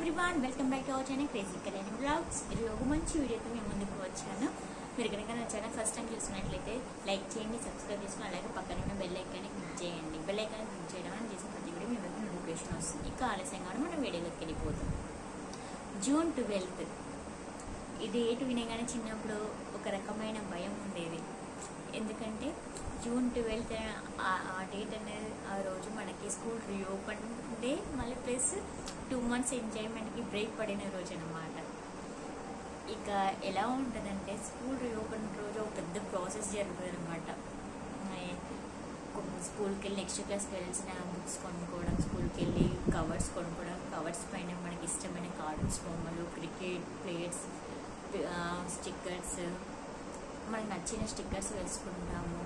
Everyone welcome back to our channel crazy Kalyani vlogs. ఈరోజు ఒక మంచి వీడియోతో మేము ముందుకు వచ్చాను. మీరు కనుక నా ఛానల్ ఫస్ట్ టైం చూసినట్లయితే లైక్ చేయండి, సబ్స్క్రైబ్ చేసుకుని అలాగే పక్కన ఉన్న బెల్ ఐకాన్ని క్లిక్ చేయండి. బెల్ ఐకాన్ని క్లిక్ చేయడం అని చేసిన ప్రతి వీడియో మీ వరకు నోటిఫికేషన్ వస్తుంది. ఇక ఆలస్యంగా మనం వీడియోలోకి వెళ్ళిపోతాం. June 12th ఈ డేట్ వినగానే చిన్నప్పుడు ఒక రకమైన భయం ఉండేది. ఎందుకంటే June 12th ఆ డేట్ అనేది ఆ రోజు మనకి స్కూల్ రీఓపెన్ డే, మళ్ళీ ప్లస్ 2 months ఎంజాయ్మెంట్కి బ్రేక్ పడిన రోజు అన్నమాట. ఇక ఎలా ఉంటుందంటే స్కూల్ రీఓపెన్ రోజు ఒక పెద్ద ప్రాసెస్ జరుగుతుంది అనమాట. స్కూల్కి వెళ్ళి నెక్స్ట్ క్లాస్కి వెళ్ళాల్సిన బుక్స్ కొనుక్కోవడం, స్కూల్కి వెళ్ళి కవర్స్ కొనుక్కోవడం, కవర్స్ పైన మనకి ఇష్టమైన కార్టూన్స్ బొమ్మలు, క్రికెట్ ప్లేట్స్, స్టిక్కర్స్, మనకు నచ్చిన స్టిక్కర్స్ వేసుకుంటాము.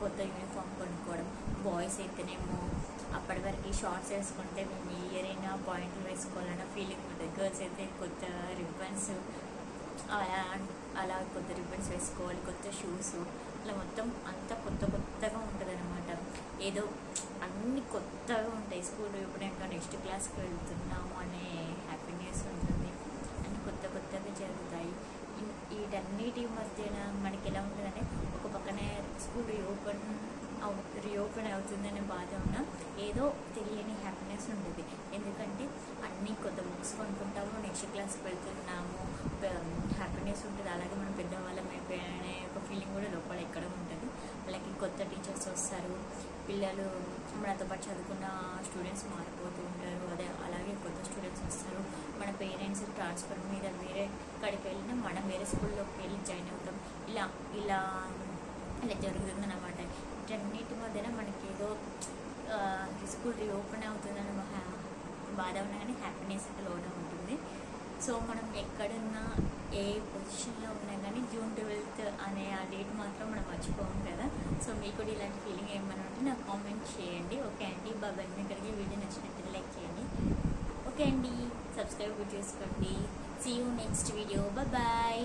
కొత్త యూనిఫామ్ కొనుక్కోవడం, బాయ్స్ అయితేనేమో అప్పటి వరకు షార్ట్స్ వేసుకుంటే మేము ఇయర్ అయినా పాయింట్లు వేసుకోవాలన్న ఫీలింగ్ ఉంటుంది. గర్ల్స్ అయితే కొత్త రిబ్బన్స్, అలా కొత్త రిబ్బన్స్ వేసుకోవాలి, కొత్త షూస్, అలా మొత్తం అంతా కొత్తగా ఉంటుంది అనమాట. ఏదో అన్ని కొత్తగా ఉంటాయి. స్కూల్ ఎప్పుడైనా నెక్స్ట్ క్లాస్కి వెళ్తున్నాము అనే హ్యాపీనెస్ ఉంటుంది. అన్ని కొత్తగా జరుగుతాయి. వీటన్నిటి మధ్యన మనకి ఎలా ఉంటుందంటే ఒక పక్కనే స్కూల్ రీఓపెన్ అవుతుందనే బాధ ఉన్నా ఏదో తెలియని హ్యాపీనెస్ ఉంటుంది. ఎందుకంటే అన్నీ కొత్త బుక్స్ కొనుక్కుంటాము, నెక్స్ట్ క్లాస్కి వెళ్తున్నాము, హ్యాపీనెస్ ఉంటుంది. అలాగే మనం పెద్దవాళ్ళం అయిపోయానే ఒక ఫీలింగ్ కూడా లోపల ఎక్కడ ఉంటుంది. అలాగే కొత్త టీచర్స్ వస్తారు, పిల్లలు మనతో పాటు చదువుకున్న స్టూడెంట్స్ మారిపోతూ ఉంటారు. అలాగే కొత్త స్టూడెంట్స్ వస్తారు. మన పేరెంట్స్ ట్రాన్స్ఫర్ మీద వేరే కాడికి వెళ్ళినా మనం వేరే స్కూల్లోకి వెళ్ళి జాయిన్ అవుతాం. ఇలా జరుగుతుందన్నమాట. వీటన్నిటి మధ్యన మనకి ఏదో స్కూల్ రీఓపెన్ అవుతుందని బాధ ఉన్నా కానీ హ్యాపీనెస్ అయితే లోనే ఉంటుంది. సో మనం ఎక్కడున్నా ఏ పొజిషన్లో ఉన్నా కానీ June 12th అనే ఆ డేట్ మాత్రం మనం మర్చిపోము కదా. సో మీకు కూడా ఇలాంటి ఫీలింగ్ ఏమైనా ఉంటే నాకు కామెంట్ చేయండి. ఓకే అండి, బాబాయ్. మీ ఇక్కడికి వీడియో నచ్చినట్టు లైక్ చేయండి. ఓకే అండి, సబ్స్క్రైబ్ చేసుకోండి. See you next video. Bye.